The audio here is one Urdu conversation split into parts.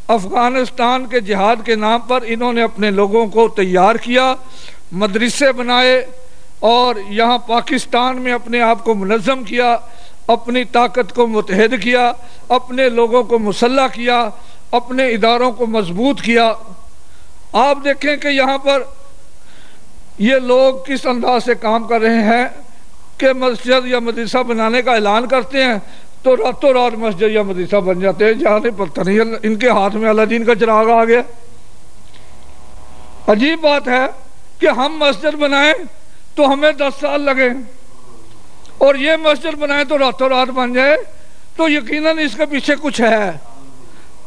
افغانستان کے جہاد کے نام پر انہوں نے اپنے لوگوں کو تیار کیا، مدرسے بنائے اور یہاں پاکستان میں اپنے آپ کو منظم کیا، اپنی طاقت کو متحد کیا، اپنے لوگوں کو مسلح کیا، اپنے اداروں کو مضبوط کیا۔ آپ دیکھیں کہ یہاں پر یہ لوگ کس انداز سے کام کر رہے ہیں کہ مسجد یا مدرسہ بنانے کا اعلان کرتے ہیں تو راتوں رات مسجد یا مدرسہ بن جاتے ہیں، جانے پتہ نہیں ان کے ہاتھ میں اللہ دین کا چراغ آ گیا۔ عجیب بات ہے کہ ہم مسجد بنائیں تو ہمیں 10 سال لگے اور یہ مسجد بنائیں تو راتوں رات بن جائے، تو یقیناً اس کے پیچھے کچھ ہے،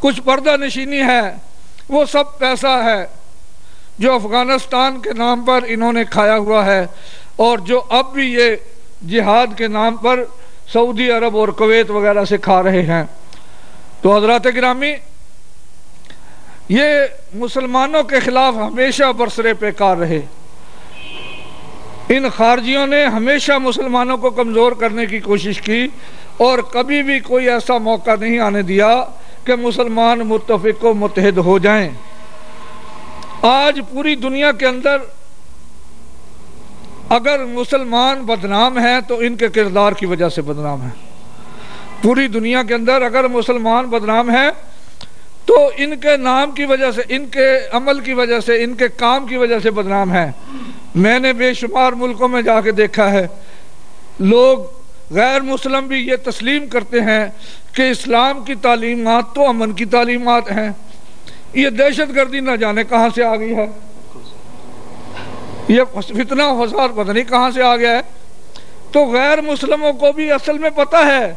کچھ پردہ نشینی ہے، وہ سب پیسہ ہے جو افغانستان کے نام پر انہوں نے کھایا ہوا ہے، اور جو اب بھی یہ جہاد کے نام پر سعودی عرب اور کویت وغیرہ سے کھا رہے ہیں۔ تو حضرات گرامی، یہ مسلمانوں کے خلاف ہمیشہ برسرے پیکار رہے۔ ان خارجیوں نے ہمیشہ مسلمانوں کو کمزور کرنے کی کوشش کی اور کبھی بھی کوئی ایسا موقع نہیں آنے دیا کہ مسلمان متفق و متحد ہو جائیں۔ آج پوری دنیا کے اندر اگر مسلمان بدنام ہیں تو ان کے کردار کی وجہ سے بدنام ہیں۔ پوری دنیا کے اندر اگر مسلمان بدنام ہیں تو ان کے نام کی وجہ سے، ان کے عمل کی وجہ سے، ان کے کام کی وجہ سے بدنام ہیں۔ میں نے بے شمار ملکوں میں جا کے دیکھا ہے، لوگ غیر مسلم بھی یہ تسلیم کرتے ہیں کہ اسلام کی تعلیمات تو امن کی تعلیمات ہیں، یہ دہشت گردی نہ جانے کہاں سے آ گئی ہے، یہ فتنہ فساد پتہ نہیں کہاں سے آ گیا ہے۔ تو غیر مسلموں کو بھی اصل میں پتہ ہے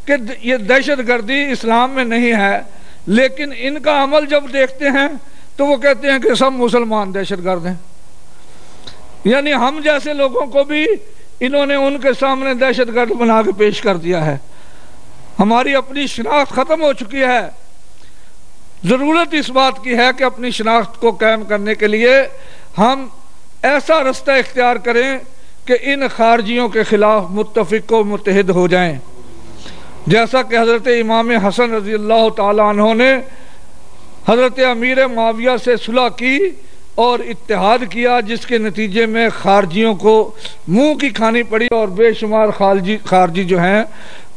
کہ یہ دہشت گردی اسلام میں نہیں ہے، لیکن ان کا عمل جب دیکھتے ہیں تو وہ کہتے ہیں کہ سب مسلمان دہشت گرد ہیں۔ یعنی ہم جیسے لوگوں کو بھی انہوں نے ان کے سامنے دہشت گرد بنا کے پیش کر دیا ہے۔ ہماری اپنی شناخت ختم ہو چکی ہے۔ ضرورت اس بات کی ہے کہ اپنی شناخت کو قائم کرنے کے لیے ہم ایسا رستہ اختیار کریں کہ ان خارجیوں کے خلاف متفق و متحد ہو جائیں، جیسا کہ حضرت امام حسن رضی اللہ تعالیٰ عنہ نے حضرت امیر معاویہ سے صلح کی اور اتحاد کیا، جس کے نتیجے میں خارجیوں کو منہ کی کھانی پڑی اور بے شمار خارجی جو ہیں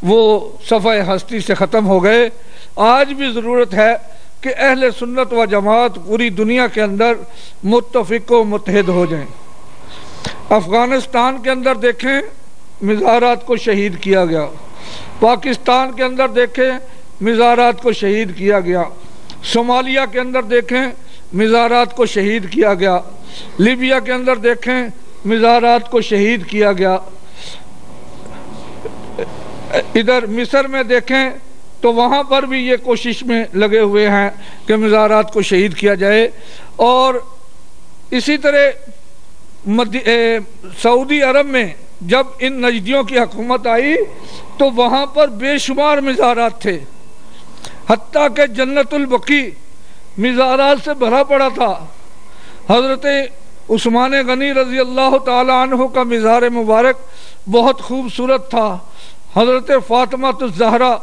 وہ صفحہ ہستی سے ختم ہو گئے۔ آج بھی ضرورت ہے کہ اہل سنت و جماعت پوری دنیا کے اندر متفق و متحد ہو جائیں۔ افغانستان کے اندر دیکھیں مزارات کو شہید کیا گیا، پاکستان کے اندر دیکھیں مزارات کو شہید کیا گیا، صومالیہ کے اندر دیکھیں مزارات کو شہید کیا گیا، لیبیا کے اندر دیکھیں مزارات کو شہید کیا گیا، ادھر مصر میں دیکھیں تو وہاں پر بھی یہ کوشش میں لگے ہوئے ہیں کہ مزارات کو شہید کیا جائے۔ اور اسی طرح سعودی عرب میں جب ان نجدیوں کی حکومت آئی تو وہاں پر بے شمار مزارات تھے، حتیٰ کہ جنت البقیع مزارات سے بھرا پڑا تھا۔ حضرت عثمان غنی رضی اللہ تعالی عنہ کا مزار مبارک بہت خوبصورت تھا، حضرت فاطمہ الزہرا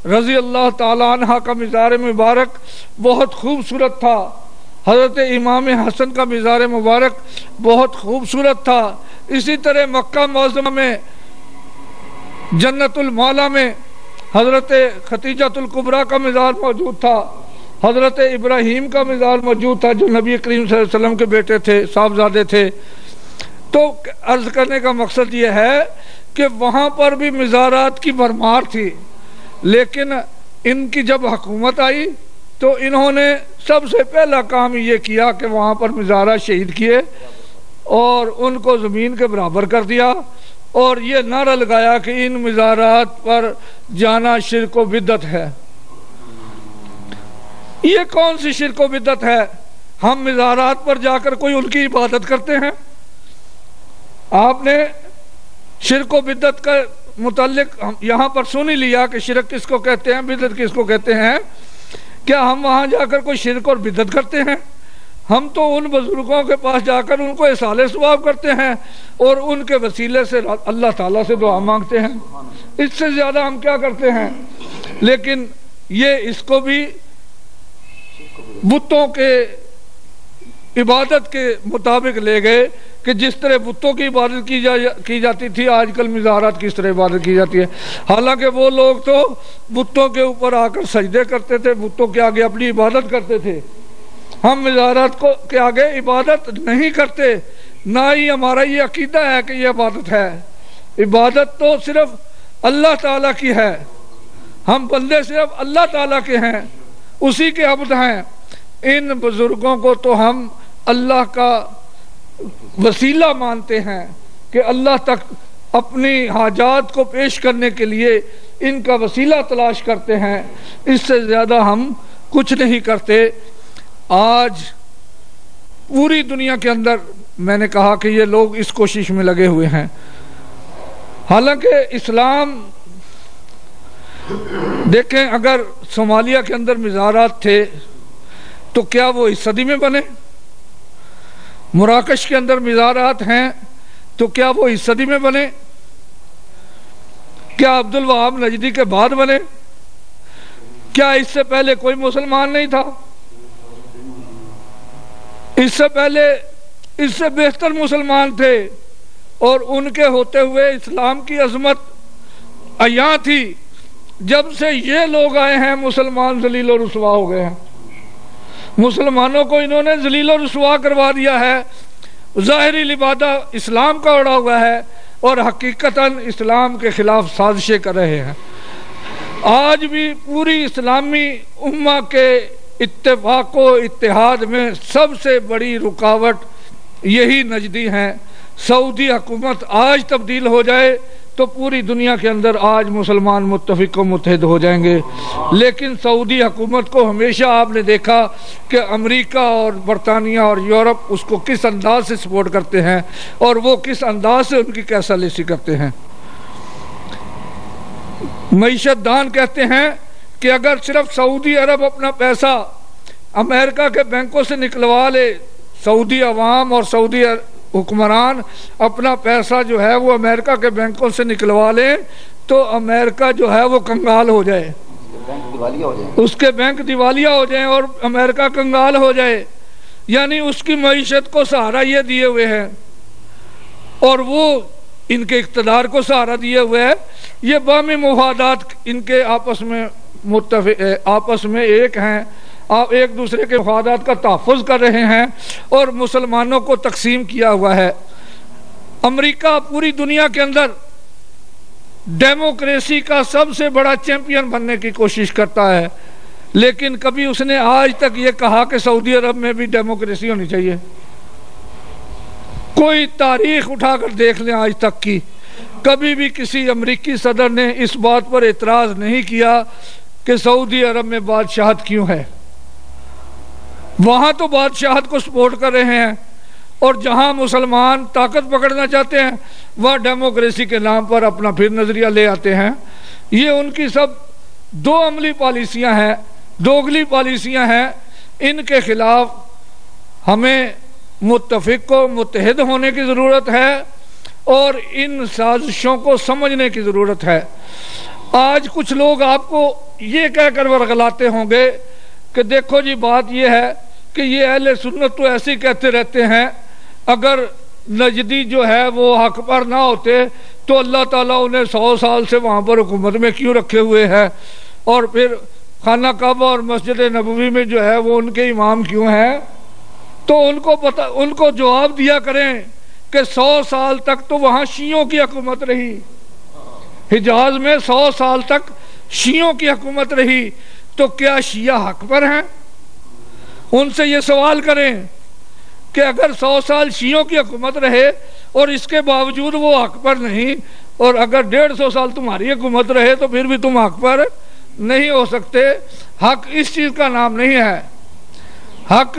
رضی اللہ تعالی عنہ کا مزار مبارک بہت خوبصورت تھا، حضرت امام حسن کا مزار مبارک بہت خوبصورت تھا۔ اسی طرح مکہ معظمہ میں جنت المعلا میں حضرت خدیجۃ الکبریٰ کا مزار موجود تھا، حضرت ابراہیم کا مزار موجود تھا جو نبی کریم صلی اللہ علیہ وسلم کے بیٹے تھے، صاحبزادے تھے۔ تو عرض کرنے کا مقصد یہ ہے کہ وہاں پر بھی مزارات کی بھرمار تھی، لیکن ان کی جب حکومت آئی تو انہوں نے سب سے پہلا کام یہ کیا کہ وہاں پر مزارات شہید کیے اور ان کو زمین کے برابر کر دیا، اور یہ نعرہ لگایا کہ ان مزارات پر جانا شرک و بدعت ہے۔ یہ کون سی شرک و بدعت ہے؟ ہم مزارات پر جا کر کوئی ان کی عبادت کرتے ہیں؟ آپ نے شرک و بدعت کا متعلق یہاں پر سن ہی لیا کہ شرک کس کو کہتے ہیں، بدعت کس کو کہتے ہیں۔ کیا ہم وہاں جا کر کوئی شرک اور بدعت کرتے ہیں؟ ہم تو ان بزرگوں کے پاس جا کر ان کو اصالِ ثواب کرتے ہیں اور ان کے وسیلے سے اللہ تعالیٰ سے دعا مانگتے ہیں، اس سے زیادہ ہم کیا کرتے ہیں؟ لیکن یہ اس کو بھی بتوں کے عبادت کے مطابق لے گئے کہ جس طرح بتوں کی عبادت کی جاتی تھی، آج کل مزارات کی اس طرح عبادت کی جاتی ہے۔ حالانکہ وہ لوگ تو بتوں کے اوپر آ کر سجدے کرتے تھے، بتوں کے آگے اپنی عبادت کرتے تھے۔ ہم مزارات کے آگے عبادت نہیں کرتے، نہ ہی ہمارا یہ عقیدہ ہے کہ یہ عبادت ہے۔ عبادت تو صرف اللہ تعالیٰ کی ہے، ہم بندے صرف اللہ تعالیٰ کے ہیں، اسی کے عبد ہیں۔ ان بزرگوں کو تو ہم اللہ کا وسیلہ مانتے ہیں کہ اللہ تک اپنی حاجات کو پیش کرنے کے لیے ان کا وسیلہ تلاش کرتے ہیں، اس سے زیادہ ہم کچھ نہیں کرتے۔ آج پوری دنیا کے اندر میں نے کہا کہ یہ لوگ اس کوشش میں لگے ہوئے ہیں، حالانکہ اسلام دیکھیں، اگر صومالیہ کے اندر مزارات تھے تو کیا وہ اس صدی میں بنے؟ مراکش کے اندر مزارات ہیں تو کیا وہ اس صدی میں بنے؟ کیا عبد الوہاب نجدی کے بعد بنے؟ کیا اس سے پہلے کوئی مسلمان نہیں تھا؟ اس سے پہلے اس سے بہتر مسلمان تھے، اور ان کے ہوتے ہوئے اسلام کی عظمت عیاں تھی۔ جب سے یہ لوگ آئے ہیں مسلمان ذلیل و رسوا ہو گئے ہیں، مسلمانوں کو انہوں نے ذلیل و رسوا کروا دیا ہے۔ ظاہری لبادہ اسلام کا اڑا ہوا ہے اور حقیقتاً اسلام کے خلاف سازشیں کر رہے ہیں۔ آج بھی پوری اسلامی امہ کے اتفاق و اتحاد میں سب سے بڑی رکاوٹ یہی نجدی ہیں۔ سعودی حکومت آج تبدیل ہو جائے تو پوری دنیا کے اندر آج مسلمان متفق و متحد ہو جائیں گے، لیکن سعودی حکومت کو ہمیشہ آپ نے دیکھا کہ امریکہ اور برطانیہ اور یورپ اس کو کس انداز سے سپورٹ کرتے ہیں اور وہ کس انداز سے ان کی کیسا لیسی کرتے ہیں۔ معیشت دان کہتے ہیں کہ اگر صرف سعودی عرب اپنا پیسہ امریکہ کے بینکوں سے نکلوا لے، سعودی عوام اور سعودی حکمران اپنا پیسہ جو ہے وہ امریکہ کے بینکوں سے نکلوا لیں تو امریکہ جو ہے وہ کنگال ہو جائے، اس کے بینک دیوالیہ ہو جائیں اور امریکہ کنگال ہو جائے۔ یعنی اس کی معیشت کو سہارا یہ دیے ہوئے ہیں اور وہ ان کے اقتدار کو سہارا دیے ہوئے ہے۔ یہ باہمی مفادات ان کے آپس میں ایک ہیں، آپ ایک دوسرے کے مفادات کا تحفظ کر رہے ہیں اور مسلمانوں کو تقسیم کیا ہوا ہے۔ امریکہ پوری دنیا کے اندر ڈیموکریسی کا سب سے بڑا چیمپئن بننے کی کوشش کرتا ہے، لیکن کبھی اس نے آج تک یہ کہا کہ سعودی عرب میں بھی ڈیموکریسی ہونی چاہیے؟ کوئی تاریخ اٹھا کر دیکھ لیں آج تک کی، کبھی بھی کسی امریکی صدر نے اس بات پر اعتراض نہیں کیا کہ سعودی عرب میں بادشاہت کیوں ہے۔ وہاں تو بادشاہت کو سپورٹ کر رہے ہیں، اور جہاں مسلمان طاقت پکڑنا چاہتے ہیں وہ ڈیموکریسی کے نام پر اپنا پھر نظریہ لے آتے ہیں۔ یہ ان کی سب دو عملی پالیسیاں ہیں، دوگلی پالیسیاں ہیں۔ ان کے خلاف ہمیں متفق و متحد ہونے کی ضرورت ہے اور ان سازشوں کو سمجھنے کی ضرورت ہے۔ آج کچھ لوگ آپ کو یہ کہہ کر ورغلاتے ہوں گے کہ دیکھو جی بات یہ ہے کہ یہ اہل سنت تو ایسے کہتے رہتے ہیں، اگر نجدی جو ہے وہ حق پر نہ ہوتے تو اللہ تعالیٰ انہیں 100 سال سے وہاں پر حکومت میں کیوں رکھے ہوئے ہیں، اور پھر خانہ کعبہ اور مسجد نبوی میں جو ہے وہ ان کے امام کیوں ہیں؟ تو ان کو جواب دیا کریں کہ 100 سال تک تو وہاں شیعوں کی حکومت رہی، حجاز میں 100 سال تک شیعوں کی حکومت رہی، تو کیا شیعہ حق پر ہیں؟ ان سے یہ سوال کریں کہ اگر 100 سال شیعوں کی حکومت رہے اور اس کے باوجود وہ حق پر نہیں، اور اگر 150 سال تمہاری حکومت رہے تو پھر بھی تم حق پر نہیں ہو سکتے۔ حق اس چیز کا نام نہیں ہے، حق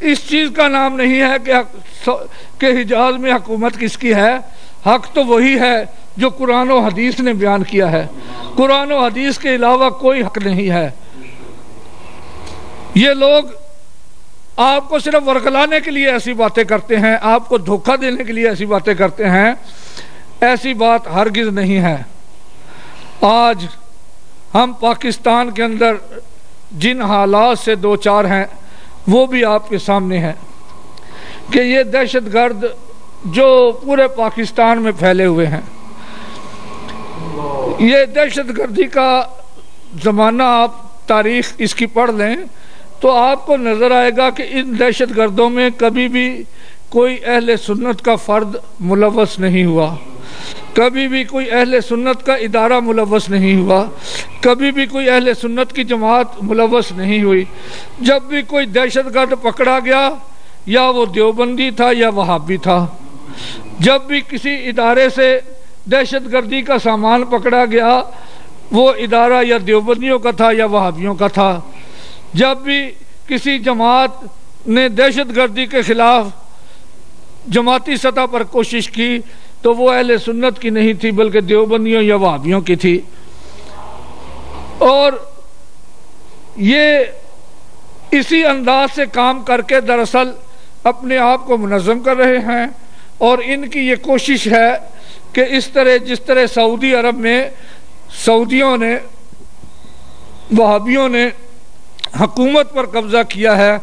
اس چیز کا نام نہیں ہے کہ حجاز میں حکومت کس کی ہے۔ حق تو وہی ہے جو قرآن و حدیث نے بیان کیا ہے، قرآن و حدیث کے علاوہ کوئی حق نہیں ہے۔ یہ لوگ آپ کو صرف ورغلانے کے لیے ایسی باتیں کرتے ہیں، آپ کو دھوکہ دینے کے لیے ایسی باتیں کرتے ہیں، ایسی بات ہرگز نہیں ہے۔ آج ہم پاکستان کے اندر جن حالات سے دوچار ہیں، وہ بھی آپ کے سامنے ہے کہ یہ دہشت گرد جو پورے پاکستان میں پھیلے ہوئے ہیں، یہ دہشت گردی کا زمانہ آپ تاریخ اس کی پڑھ لیں تو آپ کو نظر آئے گا کہ ان دہشت گردوں میں کبھی بھی کوئی اہل سنت کا فرد ملوث نہیں ہوا، کبھی بھی کوئی اہل سنت کا ادارہ ملوث نہیں ہوا، کبھی بھی کوئی اہل سنت کی جماعت ملوث نہیں ہوئی۔ جب بھی کوئی دہشت گرد پکڑا گیا یا وہ دیوبندی تھا یا وہابی تھا، جب بھی کسی ادارے سے دہشت گردی کا سامان پکڑا گیا وہ ادارہ یا دیوبندیوں کا تھا یا وہابیوں کا تھا، جب بھی کسی جماعت نے دہشت گردی کے خلاف جماعتی سطح پر کوشش کی تو وہ اہل سنت کی نہیں تھی بلکہ دیوبندیوں یا وہابیوں کی تھی۔ اور یہ اسی انداز سے کام کر کے دراصل اپنے آپ کو منظم کر رہے ہیں، اور ان کی یہ کوشش ہے کہ جس طرح سعودی عرب میں سعودیوں نے وہابیوں نے حکومت پر قبضہ کیا ہے،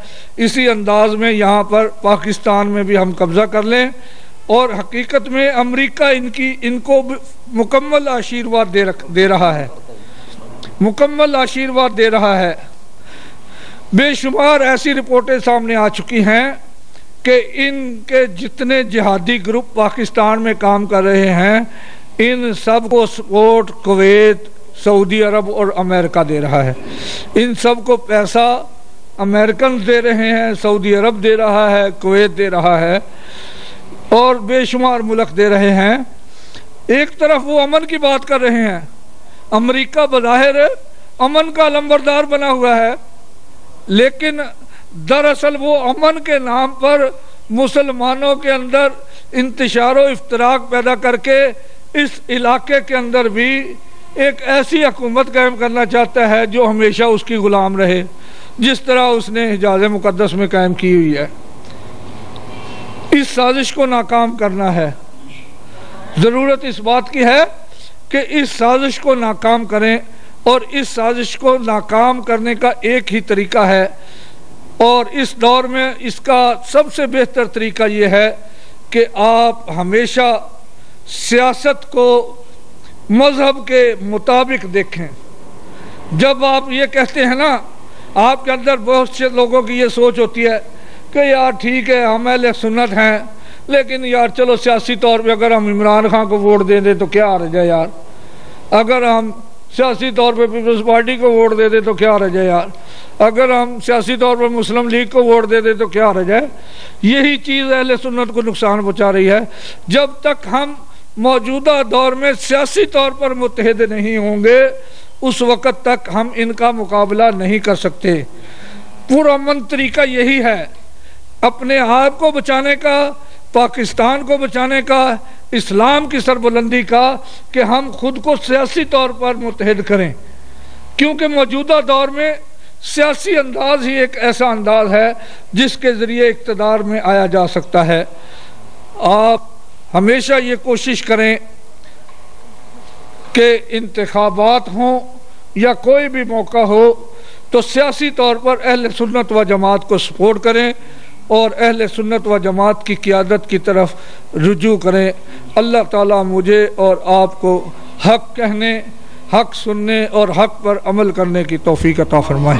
اسی انداز میں یہاں پر پاکستان میں بھی ہم قبضہ کر لیں، اور حقیقت میں امریکہ ان کو مکمل آشیرواد دے رہا ہے، مکمل آشیرواد دے رہا ہے۔ بے شمار ایسی رپورٹیں سامنے آ چکی ہیں کہ ان کے جتنے جہادی گروپ پاکستان میں کام کر رہے ہیں ان سب کو سپورٹ کویت، سعودی عرب اور امریکہ دے رہا ہے، ان سب کو پیسہ امریکن دے رہے ہیں، سعودی عرب دے رہا ہے، کویت دے رہا ہے، اور بے شمار ملک دے رہے ہیں۔ ایک طرف وہ امن کی بات کر رہے ہیں، امریکہ بظاہر امن کا علمبردار بنا ہوا ہے، لیکن دراصل وہ امن کے نام پر مسلمانوں کے اندر انتشار و افتراق پیدا کر کے اس علاقے کے اندر بھی ایک ایسی حکومت قائم کرنا چاہتا ہے جو ہمیشہ اس کی غلام رہے، جس طرح اس نے حجاز مقدس میں قائم کی ہوئی ہے۔ اس سازش کو ناکام کرنا ہے، ضرورت اس بات کی ہے کہ اس سازش کو ناکام کریں، اور اس سازش کو ناکام کرنے کا ایک ہی طریقہ ہے، اور اس دور میں اس کا سب سے بہتر طریقہ یہ ہے کہ آپ ہمیشہ سیاست کو مذہب کے مطابق دیکھیں۔ جب آپ یہ کہتے ہیں نا، آپ کے اندر بہت سے لوگوں کی یہ سوچ ہوتی ہے کہ یار ٹھیک ہے ہم اہل سنت ہیں، لیکن یار چلو سیاسی طور پہ اگر ہم عمران خان کو ووٹ دے دیں تو کیا حرج ہے یار، اگر ہم سیاسی طور پہ پیپلز پارٹی کو ووٹ دے دیں تو کیا حرج ہے یار، اگر ہم سیاسی طور پر مسلم لیگ کو ووٹ دے دیں تو کیا حرج ہے۔ یہی چیز اہل سنت کو نقصان پہنچا رہی ہے۔ جب تک ہم موجودہ دور میں سیاسی طور پر متحد نہیں ہوں گے اس وقت تک ہم ان کا مقابلہ نہیں کر سکتے۔ پرامن طریقہ یہی ہے اپنے آپ کو بچانے کا، پاکستان کو بچانے کا، اسلام کی سربلندی کا، کہ ہم خود کو سیاسی طور پر متحد کریں، کیونکہ موجودہ دور میں سیاسی انداز ہی ایک ایسا انداز ہے جس کے ذریعے اقتدار میں آیا جا سکتا ہے۔ آپ ہمیشہ یہ کوشش کریں کہ انتخابات ہوں یا کوئی بھی موقع ہو تو سیاسی طور پر اہل سنت و جماعت کو سپورٹ کریں اور اہل سنت و جماعت کی قیادت کی طرف رجوع کریں۔ اللہ تعالیٰ مجھے اور آپ کو حق کہنے، حق سننے اور حق پر عمل کرنے کی توفیق عطا فرمائے۔